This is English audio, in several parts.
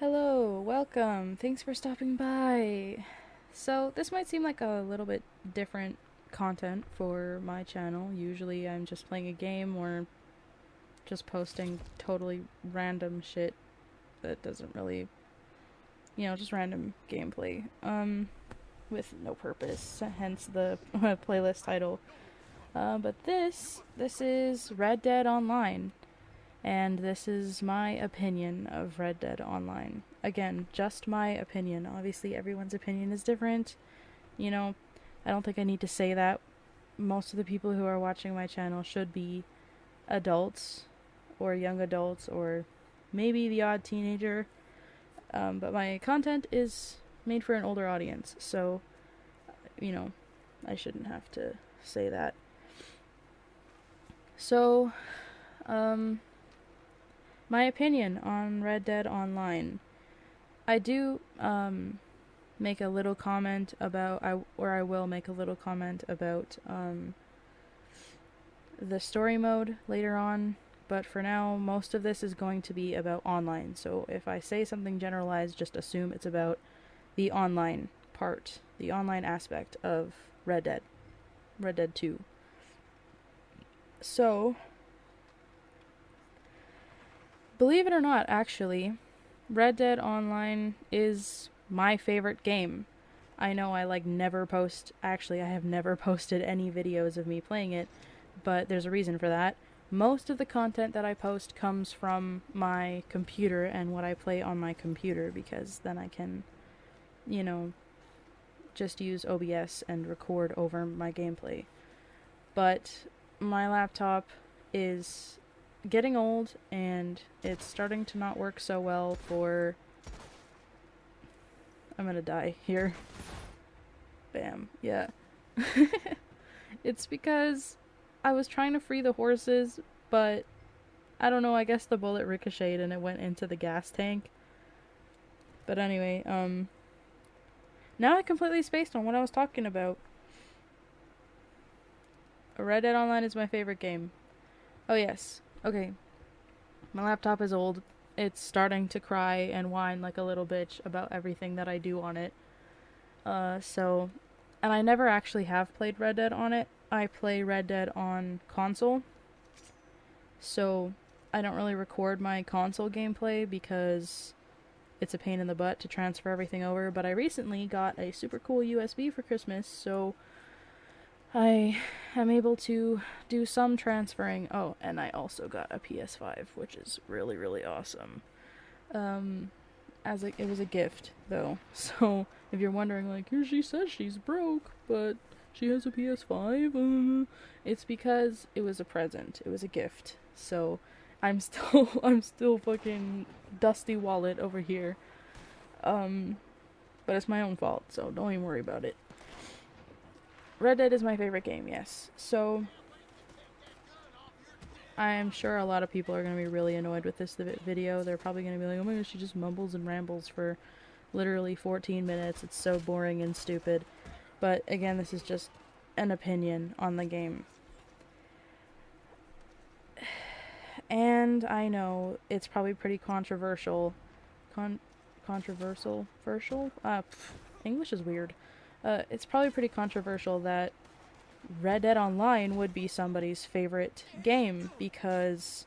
Hello, welcome. Thanks for stopping by. So, this might seem like a little bit different content for my channel. Usually, I'm just playing a game or just posting totally random shit that doesn't really, just random gameplay. With no purpose, hence the playlist title. But this is Red Dead Online. And this is my opinion of Red Dead Online. Again, just my opinion. Obviously, everyone's opinion is different. You know, I don't think I need to say that. Most of the people who are watching my channel should be adults or young adults or maybe the odd teenager. But my content is made for an older audience. So, I shouldn't have to say that. So, my opinion on Red Dead Online. I do make a little comment about, I will make a little comment about the story mode later on, but for now, most of this is going to be about online. So if I say something generalized, just assume it's about the online part, the online aspect of Red Dead 2. So, believe it or not, actually, Red Dead Online is my favorite game. I know I I have never posted any videos of me playing it, but there's a reason for that. Most of the content that I post comes from my computer and what I play on my computer, because then I can, just use OBS and record over my gameplay. But my laptop is getting old and it's starting to not work so well for... I'm gonna die here. Bam. Yeah. It's because I was trying to free the horses, but I don't know, I guess the bullet ricocheted and it went into the gas tank. But anyway, now I completely spaced on what I was talking about. Red Dead Online is my favorite game. Oh yes. Okay. My laptop is old. It's starting to cry and whine like a little bitch about everything that I do on it. And I never actually have played Red Dead on it. I play Red Dead on console. So I don't really record my console gameplay because it's a pain in the butt to transfer everything over. But I recently got a super cool USB for Christmas, so I am able to do some transferring. Oh, and I also got a PS5, which is really, really awesome. It was a gift, though. So if you're wondering, like, here she says she's broke, but she has a PS5, it's because it was a present. It was a gift. So I'm still fucking dusty wallet over here. But it's my own fault, so don't even worry about it. Red Dead is my favorite game, yes. So I'm sure a lot of people are going to be really annoyed with this video. They're probably going to be like, oh my gosh, she just mumbles and rambles for literally 14 minutes. It's so boring and stupid. But again, this is just an opinion on the game. And I know it's probably pretty controversial. Controversial? English is weird. It's probably pretty controversial that Red Dead Online would be somebody's favorite game because,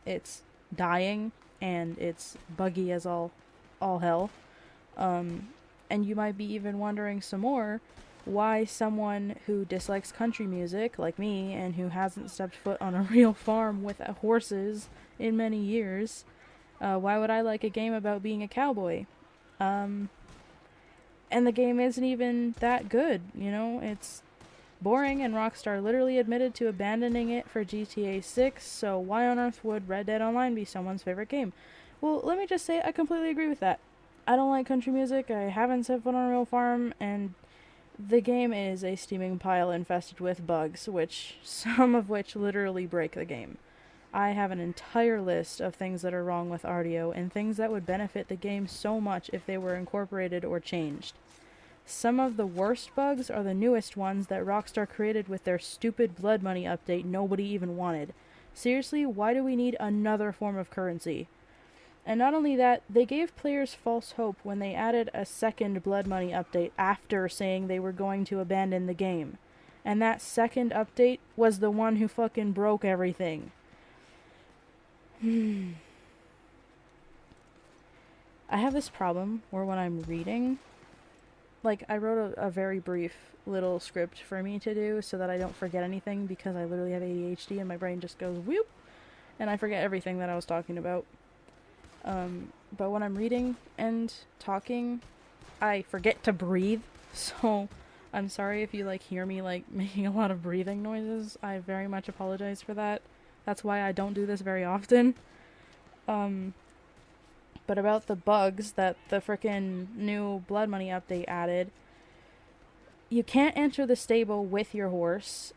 it's dying and it's buggy as all hell. And you might be even wondering some more why someone who dislikes country music, like me, and who hasn't stepped foot on a real farm with horses in many years, why would I like a game about being a cowboy? And the game isn't even that good, it's boring, and Rockstar literally admitted to abandoning it for GTA 6, so why on earth would Red Dead Online be someone's favorite game? Well, let me just say, I completely agree with that. I don't like country music, I haven't set foot on a real farm, and the game is a steaming pile infested with bugs, some of which literally break the game. I have an entire list of things that are wrong with Ardio and things that would benefit the game so much if they were incorporated or changed. Some of the worst bugs are the newest ones that Rockstar created with their stupid Blood Money update nobody even wanted. Seriously, why do we need another form of currency? And not only that, they gave players false hope when they added a second Blood Money update after saying they were going to abandon the game. And that second update was the one who fucking broke everything. I have this problem where when I'm reading, like, I wrote a very brief little script for me to do so that I don't forget anything, because I literally have ADHD and my brain just goes whoop, and I forget everything that I was talking about. But when I'm reading and talking, I forget to breathe, so I'm sorry if you, like, hear me, like, making a lot of breathing noises. I very much apologize for that. That's why I don't do this very often. But about the bugs that the frickin' new Blood Money update added, you can't enter the stable with your horse.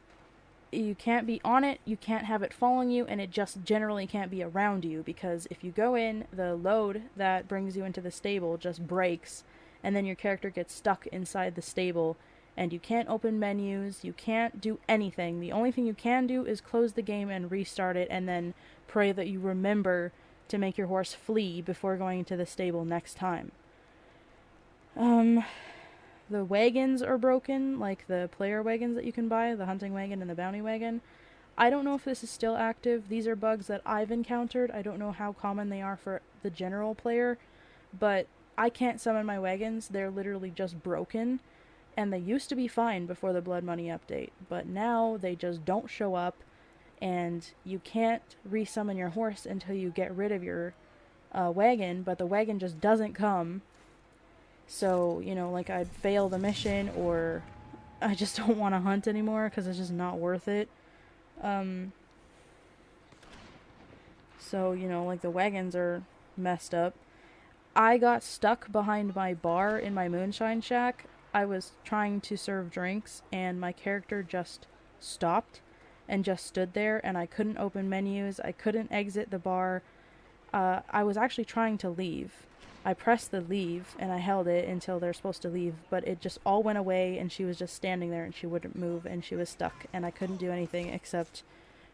You can't be on it, you can't have it following you, and it just generally can't be around you, because if you go in, the load that brings you into the stable just breaks, and then your character gets stuck inside the stable, and you can't open menus, you can't do anything. The only thing you can do is close the game and restart it, and then pray that you remember to make your horse flee before going into the stable next time. The wagons are broken, like the player wagons that you can buy, the hunting wagon and the bounty wagon. I don't know if this is still active. These are bugs that I've encountered. I don't know how common they are for the general player, but I can't summon my wagons. They're literally just broken, and they used to be fine before the Blood Money update, but now they just don't show up, and you can't resummon your horse until you get rid of your wagon, but the wagon just doesn't come. So, like, I'd fail the mission, or I just don't want to hunt anymore because it's just not worth it. So, like, the wagons are messed up. I got stuck behind my bar in my moonshine shack. I was trying to serve drinks, and my character just stopped and just stood there, and I couldn't open menus, I couldn't exit the bar. I was actually trying to leave. I pressed the leave, and I held it until they're supposed to leave, but it just all went away, and she was just standing there, and she wouldn't move, and she was stuck, and I couldn't do anything except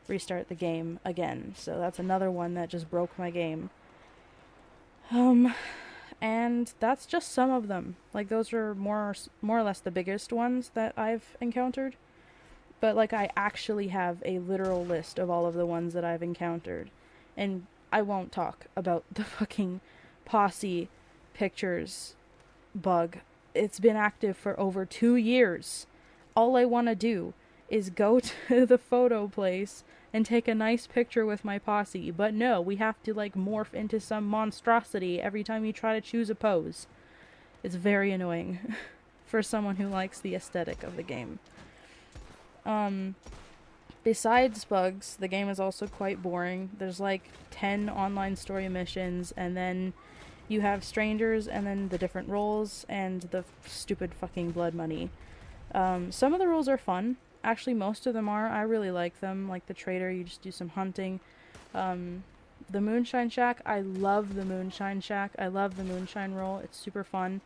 restart the game again. So that's another one that just broke my game. And that's just some of them. Like, those are more or less the biggest ones that I've encountered. But, like, I actually have a literal list of all of the ones that I've encountered. And I won't talk about the fucking posse pictures bug. It's been active for over 2 years. All I want to do is go to the photo place and take a nice picture with my posse. But no, we have to, like, morph into some monstrosity every time you try to choose a pose. It's very annoying for someone who likes the aesthetic of the game. Besides bugs, the game is also quite boring. There's like 10 online story missions, and then you have strangers, and then the different roles, and the stupid fucking blood money. Some of the roles are fun. Actually, most of them are. I really like them. Like the trader, you just do some hunting. The Moonshine Shack, I love the Moonshine Shack. I love the Moonshine role. It's super fun.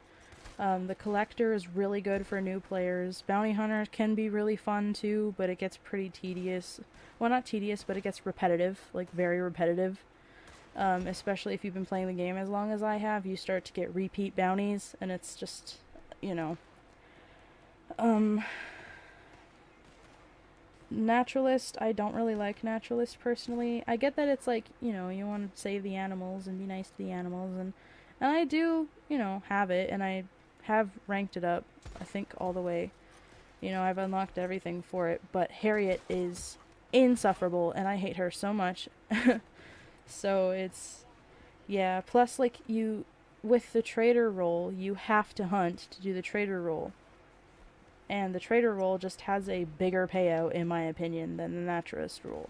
The Collector is really good for new players. Bounty Hunter can be really fun too, but it gets pretty tedious. Well, not tedious, but it gets repetitive, like very repetitive. Especially if you've been playing the game as long as I have, you start to get repeat bounties, and it's just, Naturalist, I don't really like Naturalist personally. I get that it's like, you want to save the animals and be nice to the animals, and I do, have it, and I have ranked it up, I think, all the way. I've unlocked everything for it, but Harriet is insufferable, and I hate her so much. So it's, yeah, plus, like, with the trader role, you have to hunt to do the trader role. And the trader role just has a bigger payout, in my opinion, than the naturalist role.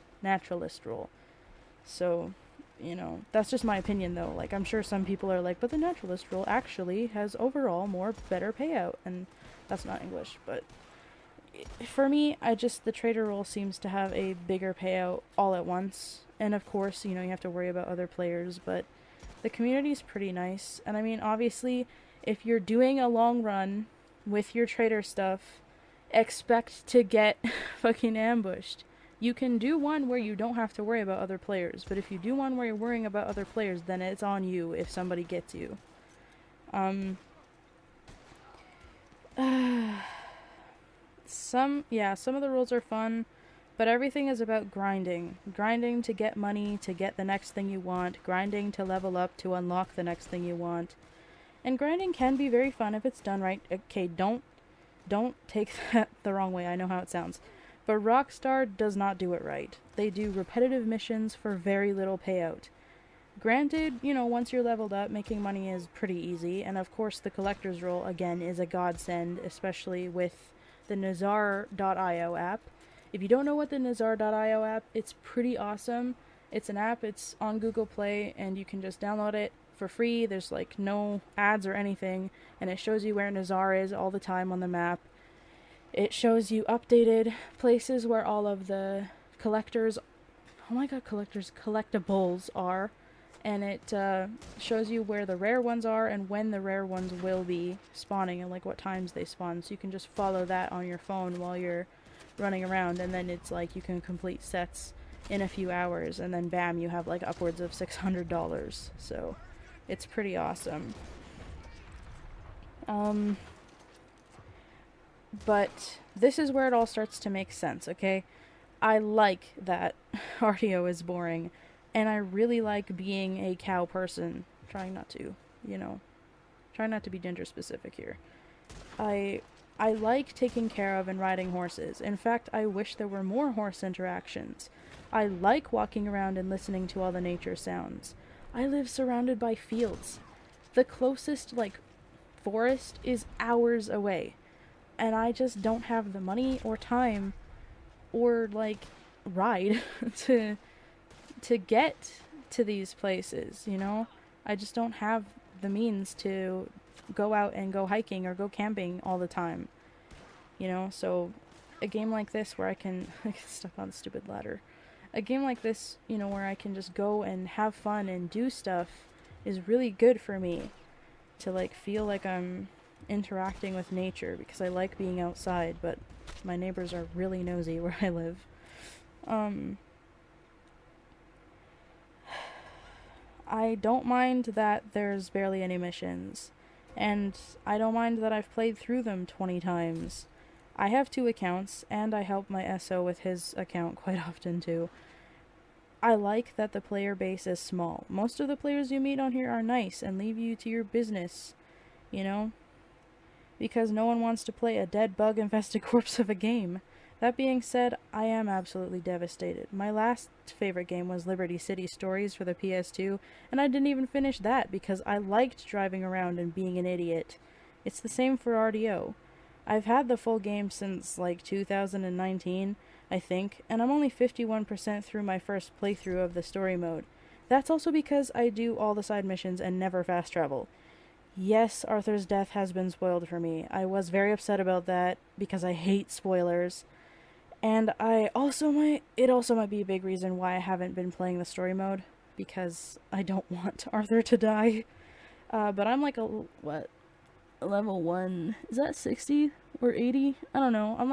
So, that's just my opinion, though. Like, I'm sure some people are like, but the naturalist role actually has overall better payout. And that's not English, but for me, the trader role seems to have a bigger payout all at once. And of course, you have to worry about other players, but the community is pretty nice. And I mean, obviously, if you're doing a long run with your trader stuff, expect to get fucking ambushed. You can do one where you don't have to worry about other players, but if you do one where you're worrying about other players, then it's on you if somebody gets you. Um, some of the rules are fun, but everything is about grinding. Grinding to get money, to get the next thing you want, grinding to level up to unlock the next thing you want. And grinding can be very fun if it's done right. Okay, don't take that the wrong way. I know how it sounds. But Rockstar does not do it right. They do repetitive missions for very little payout. Granted, once you're leveled up, making money is pretty easy, and of course the collector's roll, again, is a godsend, especially with the Nazar.io app. If you don't know what the Nazar.io app, it's pretty awesome. It's an app, it's on Google Play, and you can just download it for free. There's like no ads or anything, and it shows you where Nazar is all the time on the map. It shows you updated places where all of the collectors, oh my god, collectibles are. And it shows you where the rare ones are and when the rare ones will be spawning and like what times they spawn. So you can just follow that on your phone while you're running around, and then it's like you can complete sets in a few hours, and then bam, you have like upwards of $600. So it's pretty awesome. But this is where it all starts to make sense, okay? I like that RDO is boring, and I really like being a cow person. Trying not to be gender specific here. I like taking care of and riding horses. In fact, I wish there were more horse interactions. I like walking around and listening to all the nature sounds. I live surrounded by fields. The closest, forest is hours away. And I just don't have the money or time or, ride to get to these places, I just don't have the means to go out and go hiking or go camping all the time, so a game like this where I can I get stuck on a stupid ladder. A game like this, where I can just go and have fun and do stuff is really good for me to feel like I'm interacting with nature, because I like being outside, but my neighbors are really nosy where I live. I don't mind that there's barely any missions, and I don't mind that I've played through them 20 times. I have 2 accounts, and I help my SO with his account quite often too. I like that the player base is small. Most of the players you meet on here are nice and leave you to your business, because no one wants to play a dead bug-infested corpse of a game. That being said, I am absolutely devastated. My last favorite game was Liberty City Stories for the PS2, and I didn't even finish that because I liked driving around and being an idiot. It's the same for RDO. I've had the full game since 2019, I think, and I'm only 51% through my first playthrough of the story mode. That's also because I do all the side missions and never fast travel. Yes, Arthur's death has been spoiled for me. I was very upset about that because I hate spoilers. And it also might be a big reason why I haven't been playing the story mode, because I don't want Arthur to die. But I'm level 1, is that 60 or 80? I don't know. I'm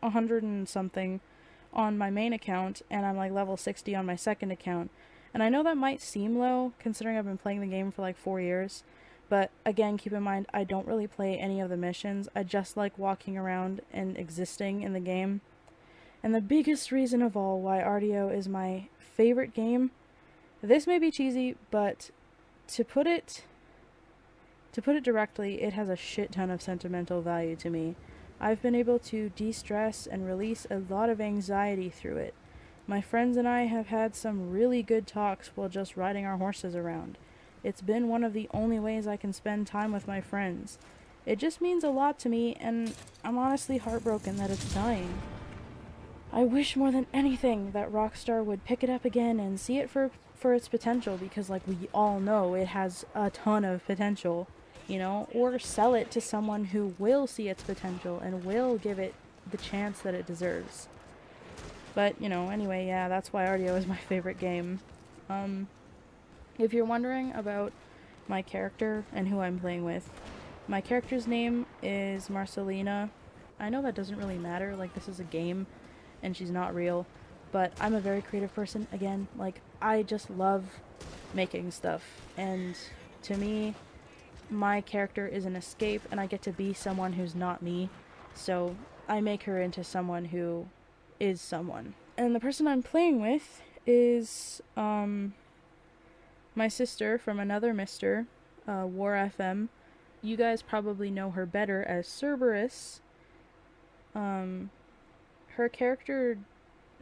100 and something on my main account, and I'm level 60 on my second account. And I know that might seem low, considering I've been playing the game for 4 years. But again, keep in mind, I don't really play any of the missions. I just like walking around and existing in the game. And the biggest reason of all why RDO is my favorite game, this may be cheesy, but to put it directly, it has a shit ton of sentimental value to me. I've been able to de-stress and release a lot of anxiety through it. My friends and I have had some really good talks while just riding our horses around. It's been one of the only ways I can spend time with my friends. It just means a lot to me, and I'm honestly heartbroken that it's dying. I wish more than anything that Rockstar would pick it up again and see it for its potential, because we all know it has a ton of potential, or sell it to someone who will see its potential and will give it the chance that it deserves. But, anyway, yeah, that's why RDO is my favorite game. If you're wondering about my character and who I'm playing with, my character's name is Marcelina. I know that doesn't really matter, this is a game, and she's not real. But I'm a very creative person. Again, like, I just love making stuff. And to me, my character is an escape, and I get to be someone who's not me. So I make her into someone who is someone. And the person I'm playing with is my sister from another Mister, War FM. You guys probably know her better as Cerberus. Um, her character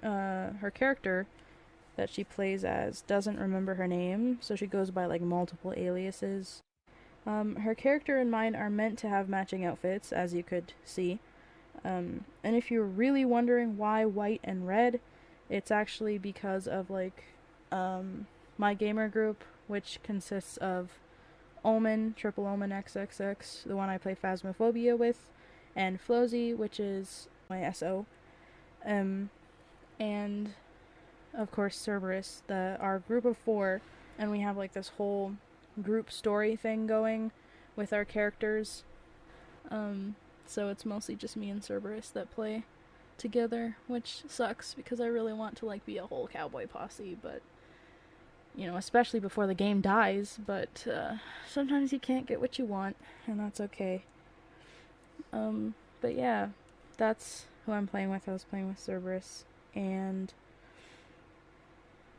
that she plays as doesn't remember her name, so she goes by like multiple aliases. Her character and mine are meant to have matching outfits, as you could see. And if you're really wondering why white and red, it's actually because of like my gamer group, which consists of Omen, Triple Omen XXX, the one I play Phasmophobia with, and Flozy, which is my SO. And of course Cerberus, our group of 4, and we have like this whole group story thing going with our characters. So it's mostly just me and Cerberus that play together, which sucks because I really want to like be a whole cowboy posse, but especially before the game dies, but sometimes you can't get what you want, and that's okay. But yeah, that's who I'm playing with. I was playing with Cerberus, and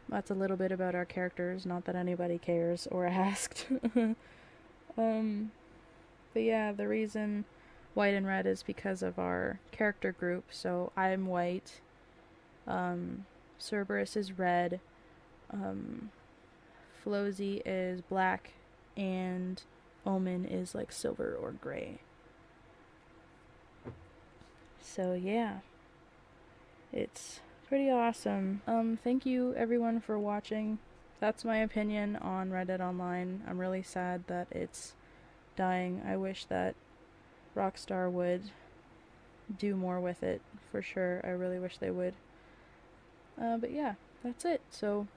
that's a little bit about our characters, not that anybody cares or asked. But yeah, the reason white and red is because of our character group. So I'm white, Cerberus is red, Flozy is black, and Omen is like silver or gray. So yeah, it's pretty awesome. Thank you everyone for watching. That's my opinion on Reddit Online. I'm really sad that it's dying. I wish that Rockstar would do more with it, for sure. I really wish they would. But yeah, that's it. So